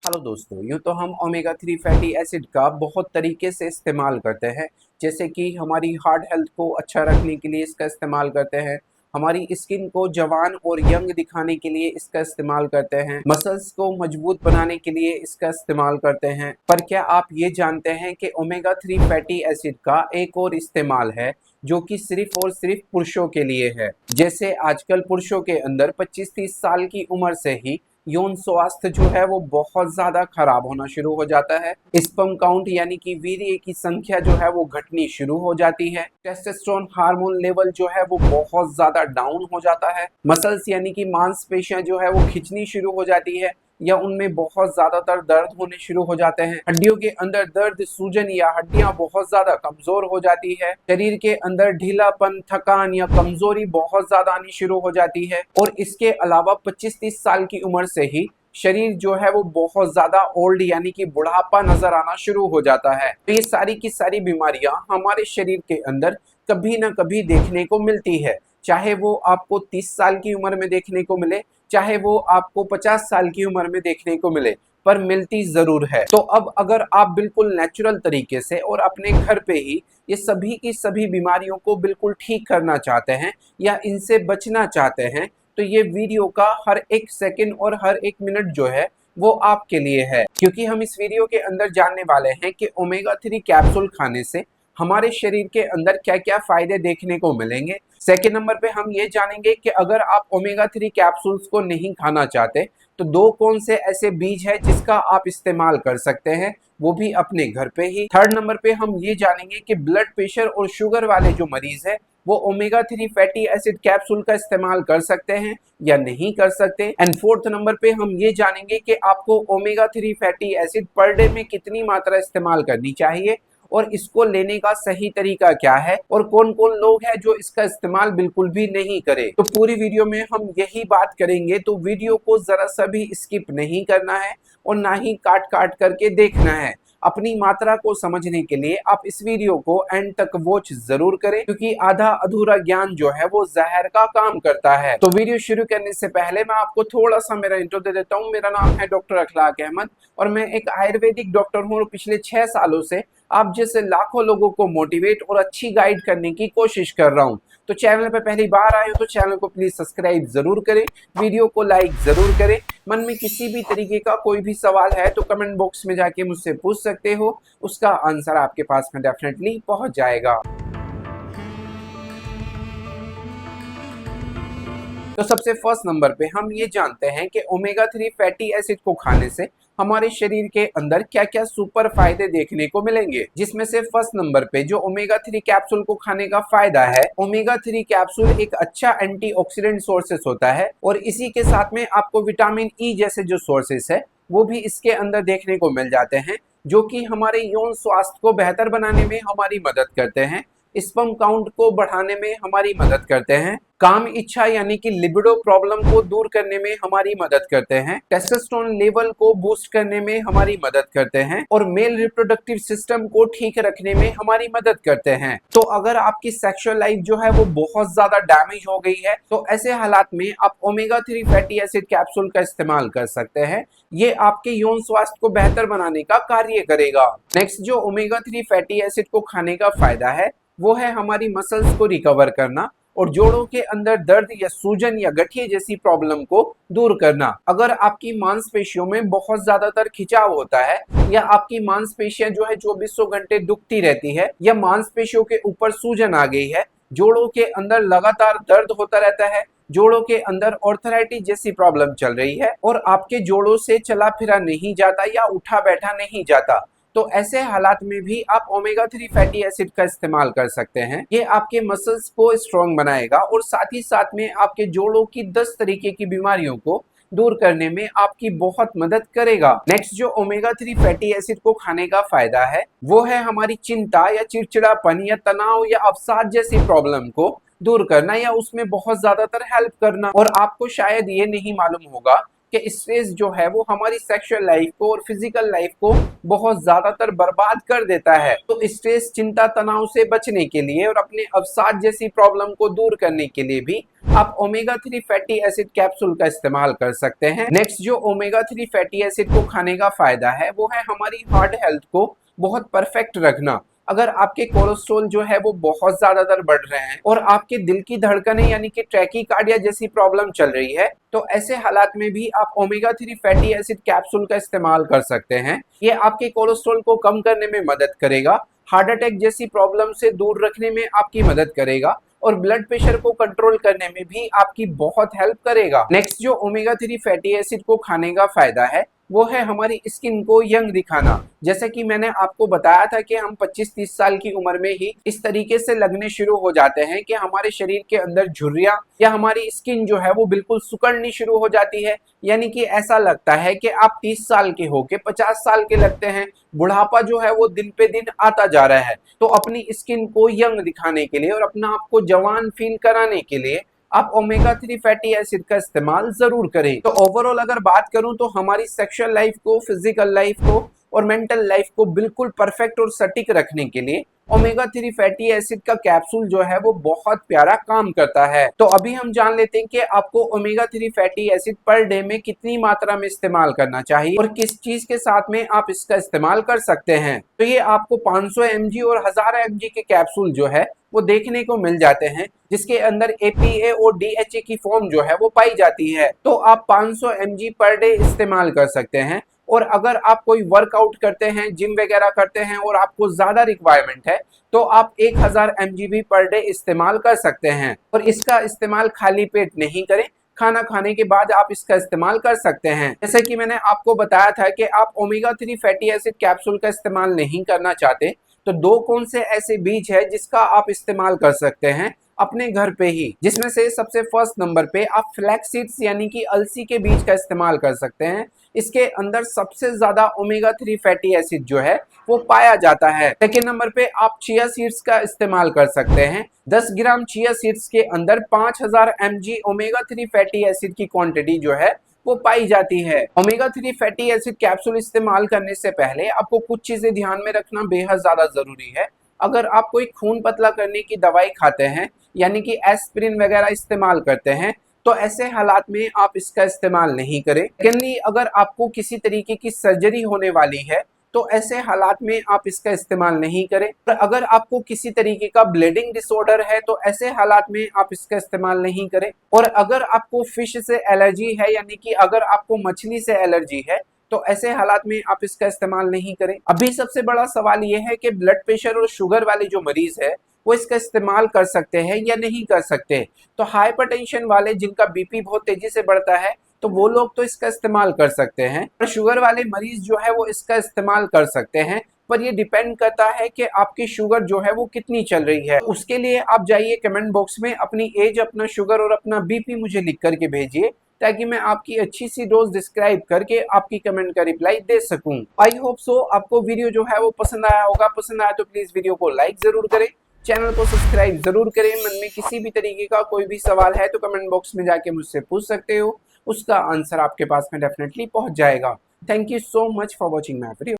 Hello दोस्तों, यूँ तो हम ओमेगा 3 फैटी एसिड का बहुत तरीके से इस्तेमाल करते हैं। जैसे कि हमारी हार्ट हेल्थ को अच्छा रखने के लिए इसका इस्तेमाल करते हैं, हमारी स्किन को जवान और यंग दिखाने के लिए इसका इस्तेमाल करते हैं, मसल्स को मजबूत बनाने के लिए इसका इस्तेमाल करते हैं। पर क्या आप ये जानते हैं कि ओमेगा 3 फैटी एसिड का एक और इस्तेमाल है जो कि सिर्फ और सिर्फ पुरुषों के लिए है। जैसे आजकल पुरुषों के अंदर 25-30 साल की उम्र से ही यौन स्वास्थ्य जो है वो बहुत ज्यादा खराब होना शुरू हो जाता है। स्पर्म काउंट यानी कि वीर्य की संख्या जो है वो घटनी शुरू हो जाती है। टेस्टोस्टेरोन हार्मोन लेवल जो है वो बहुत ज्यादा डाउन हो जाता है। मसल्स यानी कि मांसपेशियां जो है वो खिंचनी शुरू हो जाती है या उनमें बहुत ज्यादातर दर्द होने शुरू हो जाते हैं। हड्डियों के अंदर दर्द, सूजन या हड्डियां बहुत ज्यादा कमजोर हो जाती है। शरीर के अंदर ढीलापन, थकान या कमजोरी बहुत ज्यादा आनी शुरू हो जाती है। और इसके अलावा 25-30 साल की उम्र से ही शरीर जो है वो बहुत ज्यादा ओल्ड यानी कि बुढ़ापा नजर आना शुरू हो जाता है। तो ये सारी की सारी बीमारियां हमारे शरीर के अंदर कभी ना कभी देखने को मिलती है, चाहे वो आपको 30 साल की उम्र में देखने को मिले, चाहे वो आपको 50 साल की उम्र में देखने को मिले, पर मिलती जरूर है। तो अब अगर आप बिल्कुल नेचुरल तरीके से और अपने घर पे ही ये सभी की सभी बीमारियों को बिल्कुल ठीक करना चाहते हैं या इनसे बचना चाहते हैं, तो ये वीडियो का हर एक सेकंड और हर एक मिनट जो है वो आपके लिए है। क्योंकि हम इस वीडियो के अंदर जानने वाले हैं कि ओमेगा 3 कैप्सूल खाने से हमारे शरीर के अंदर क्या क्या फायदे देखने को मिलेंगे। सेकेंड नंबर पे हम ये जानेंगे कि अगर आप ओमेगा 3 कैप्सूल्स को नहीं खाना चाहते तो दो कौन से ऐसे बीज है जिसका आप इस्तेमाल कर सकते हैं, वो भी अपने घर पे ही। थर्ड नंबर पे हम ये जानेंगे कि ब्लड प्रेशर और शुगर वाले जो मरीज है वो ओमेगा 3 फैटी एसिड कैप्सूल का इस्तेमाल कर सकते हैं या नहीं कर सकते। एंड फोर्थ नंबर पे हम ये जानेंगे कि आपको omega 3 fatty acid per day में कितनी मात्रा इस्तेमाल करनी चाहिए और इसको लेने का सही तरीका क्या है और कौन कौन लोग हैं जो इसका इस्तेमाल बिल्कुल भी नहीं करे। तो पूरी वीडियो में हम यही बात करेंगे, तो वीडियो को जरा सा भी स्किप नहीं करना है और ना ही काट काट करके देखना है। अपनी मात्रा को समझने के लिए आप इस वीडियो को एंड तक वॉच जरूर करें, क्योंकि आधा अधूरा ज्ञान जो है वो जहर का काम करता है। तो वीडियो शुरू करने से पहले मैं आपको थोड़ा सा मेरा इंट्रो दे देता हूँ। मेरा नाम है डॉक्टर अखलाक अहमद और मैं एक आयुर्वेदिक डॉक्टर हूँ और पिछले 6 सालों से आप जैसे लाखों लोगों को मोटिवेट और अच्छी गाइड करने की कोशिश कर रहा हूँ। तो चैनल पे पहली बार आए हो तो चैनल को प्लीज सब्सक्राइब जरूर करें, वीडियो को लाइक जरूर करें। मन में किसी भी तरीके का कोई भी सवाल है तो कमेंट बॉक्स में जाके मुझसे पूछ सकते हो, उसका आंसर आपके पास में डेफिनेटली पहुंच जाएगा। तो सबसे फर्स्ट नंबर पे हम ये जानते हैं कि ओमेगा 3 फैटी एसिड को खाने से हमारे शरीर के अंदर क्या क्या सुपर फायदे देखने को मिलेंगे। जिसमें से फर्स्ट नंबर पे जो ओमेगा 3 कैप्सूल को खाने का फायदा है, ओमेगा 3 कैप्सूल एक अच्छा एंटीऑक्सीडेंट सोर्सेस होता है और इसी के साथ में आपको विटामिन ई जैसे जो सोर्सेस है वो भी इसके अंदर देखने को मिल जाते हैं, जो कि हमारे यौन स्वास्थ्य को बेहतर बनाने में हमारी मदद करते हैं, स्पर्म काउंट को बढ़ाने में हमारी मदद करते हैं, काम इच्छा यानी कि लिबिडो प्रॉब्लम को दूर करने में हमारी मदद करते हैं, टेस्टोस्टेरोन लेवल को बूस्ट करने में हमारी मदद करते हैं और मेल रिप्रोडक्टिव सिस्टम को ठीक रखने में हमारी मदद करते हैं। तो अगर आपकी सेक्सुअल लाइफ जो है वो बहुत ज्यादा डैमेज हो गई है तो ऐसे हालात में आप ओमेगा 3 फैटी एसिड कैप्सूल का इस्तेमाल कर सकते हैं। ये आपके यौन स्वास्थ्य को बेहतर बनाने का कार्य करेगा। नेक्स्ट जो ओमेगा 3 फैटी एसिड को खाने का फायदा है वो है हमारी मसल्स को रिकवर करना और जोड़ों के अंदर दर्द या सूजन या गठिए जैसी प्रॉब्लम को दूर करना। अगर आपकी मांसपेशियों में बहुत ज्यादातर खिंचाव होता है या आपकी मांसपेशियां जो है 24 घंटे दुखती रहती है या मांसपेशियों के ऊपर सूजन आ गई है, जोड़ों के अंदर लगातार दर्द होता रहता है, जोड़ों के अंदर ऑर्थराइटिस जैसी प्रॉब्लम चल रही है और आपके जोड़ों से चला फिरा नहीं जाता या उठा बैठा नहीं जाता, तो ऐसे हालात में भी आप ओमेगा 3 फैटी एसिड का इस्तेमाल कर सकते हैं। ये आपके मसल्स को स्ट्रॉन्ग बनाएगा और साथ ही साथ में आपके जोड़ों की 10 तरीके की बीमारियों को दूर करने में आपकी बहुत मदद करेगा। नेक्स्ट जो ओमेगा 3 फैटी एसिड को खाने का फायदा है वो है हमारी चिंता या चिड़चिड़ापन या तनाव या अवसाद जैसी प्रॉब्लम को दूर करना या उसमें बहुत ज्यादातर हेल्प करना। और आपको शायद ये नहीं मालूम होगा कि स्ट्रेस जो है वो हमारी सेक्सुअल लाइफ को और फिजिकल लाइफ को बहुत ज्यादातर बर्बाद कर देता है। तो स्ट्रेस, चिंता, तनाव से बचने के लिए और अपने अवसाद जैसी प्रॉब्लम को दूर करने के लिए भी आप ओमेगा 3 फैटी एसिड कैप्सूल का इस्तेमाल कर सकते हैं। नेक्स्ट जो ओमेगा 3 फैटी एसिड को खाने का फायदा है वो है हमारी हार्ट हेल्थ को बहुत परफेक्ट रखना। अगर आपके कोलेस्ट्रॉल जो है वो बहुत ज्यादातर बढ़ रहे हैं और आपके दिल की धड़कनें यानी कि टैकीकार्डिया जैसी प्रॉब्लम चल रही है, तो ऐसे हालात में भी आप ओमेगा 3 फैटी एसिड कैप्सूल का इस्तेमाल कर सकते हैं। ये आपके कोलेस्ट्रॉल को कम करने में मदद करेगा, हार्ट अटैक जैसी प्रॉब्लम से दूर रखने में आपकी मदद करेगा और ब्लड प्रेशर को कंट्रोल करने में भी आपकी बहुत हेल्प करेगा। नेक्स्ट जो ओमेगा 3 फैटी एसिड को खाने का फायदा है वो है हमारी स्किन को यंग दिखाना। जैसे कि मैंने आपको बताया था कि हम 25-30 साल की उम्र में ही इस तरीके से लगने शुरू हो जाते हैं कि हमारे शरीर के अंदर झुर्रियां या हमारी स्किन जो है वो बिल्कुल सिकुड़नी शुरू हो जाती है। यानी कि ऐसा लगता है कि आप 30 साल के हो के 50 साल के लगते हैं। बुढ़ापा जो है वो दिन पे दिन आता जा रहा है। तो अपनी स्किन को यंग दिखाने के लिए और अपना आपको जवान फील कराने के लिए आप ओमेगा 3 फैटी एसिड का इस्तेमाल जरूर करें। तो ओवरऑल अगर बात करूं तो हमारी सेक्सुअल लाइफ को, फिजिकल लाइफ को और मेंटल लाइफ को बिल्कुल परफेक्ट और सटीक रखने के लिए ओमेगा 3 फैटी एसिड का कैप्सूल जो है वो बहुत प्यारा काम करता है। तो अभी हम जान लेते हैं कि आपको omega 3 fatty acid per day में कितनी मात्रा में इस्तेमाल करना चाहिए और किस चीज के साथ में आप इसका इस्तेमाल कर सकते हैं। तो ये आपको 500 mg और 1000 mg के कैप्सूल जो है वो देखने को मिल जाते हैं, जिसके अंदर APA और DHA की फॉर्म जो है वो पाई जाती है। तो आप 500 mg पर डे इस्तेमाल कर सकते हैं। और अगर आप कोई वर्कआउट करते हैं, जिम वगैरह करते हैं और आपको ज्यादा रिक्वायरमेंट है तो आप 1000 mg भी पर डे इस्तेमाल कर सकते हैं। और इसका इस्तेमाल खाली पेट नहीं करें, खाना खाने के बाद आप इसका इस्तेमाल कर सकते हैं। जैसे कि मैंने आपको बताया था कि आप ओमेगा 3 फैटी एसिड कैप्सूल का इस्तेमाल नहीं करना चाहते, तो दो कौन से ऐसे बीज है जिसका आप इस्तेमाल कर सकते हैं अपने घर पे ही, जिसमें से सबसे फर्स्ट नंबर पे आप फ्लैक्स सीड्स यानी कि अलसी के बीज का इस्तेमाल कर सकते हैं। इसके अंदर सबसे ज्यादा ओमेगा 3 फैटी एसिड जो है वो पाया जाता है। सेकेंड नंबर पे आप चिया सीड्स का इस्तेमाल कर सकते हैं। 10 ग्राम चिया सीड्स के अंदर 5000 mg ओमेगा 3 फैटी एसिड की क्वांटिटी जो है वो पाई जाती है। ओमेगा 3 फैटी एसिड कैप्सूल इस्तेमाल करने से पहले आपको कुछ चीजें ध्यान में रखना बेहद ज्यादा जरूरी है। अगर आप कोई खून पतला करने की दवाई खाते हैं यानी कि एस्पिरिन वगैरह इस्तेमाल करते हैं तो ऐसे हालात में आप इसका इस्तेमाल नहीं करें। सेकेंडली, अगर आपको किसी तरीके की सर्जरी होने वाली है तो ऐसे हालात में आप इसका इस्तेमाल नहीं करें। और अगर आपको किसी तरीके का ब्लीडिंग डिसऑर्डर है तो ऐसे हालात में आप इसका इस्तेमाल नहीं करें। और अगर आपको फिश से एलर्जी है यानी कि अगर आपको मछली से एलर्जी है तो ऐसे हालात में आप इसका इस्तेमाल नहीं करें। अभी सबसे बड़ा सवाल यह है कि ब्लड प्रेशर और शुगर वाले जो मरीज है वो इसका इस्तेमाल कर सकते हैं या नहीं कर सकते। तो हाइपरटेंशन वाले जिनका बीपी बहुत तेजी से बढ़ता है तो वो लोग तो इसका इस्तेमाल कर सकते हैं, और शुगर वाले मरीज जो है वो इसका इस्तेमाल कर सकते हैं। पर ये डिपेंड करता है कि आपकी शुगर जो है वो कितनी चल रही है। उसके लिए आप जाइए कमेंट बॉक्स में अपनी एज, अपना शुगर और अपना बीपी मुझे लिख करके भेजिए, ताकि मैं आपकी अच्छी सी डोज डिस्क्राइब करके आपकी कमेंट का रिप्लाई दे सकूं। आई होप सो आपको वीडियो जो है वो पसंद आया होगा। पसंद आया तो प्लीज वीडियो को लाइक जरूर करें, चैनल को सब्सक्राइब जरूर करें। मन में किसी भी तरीके का कोई भी सवाल है तो कमेंट बॉक्स में जाके मुझसे पूछ सकते हो, उसका आंसर आपके पास में डेफिनेटली पहुंच जाएगा। Thank you so much for watching my video.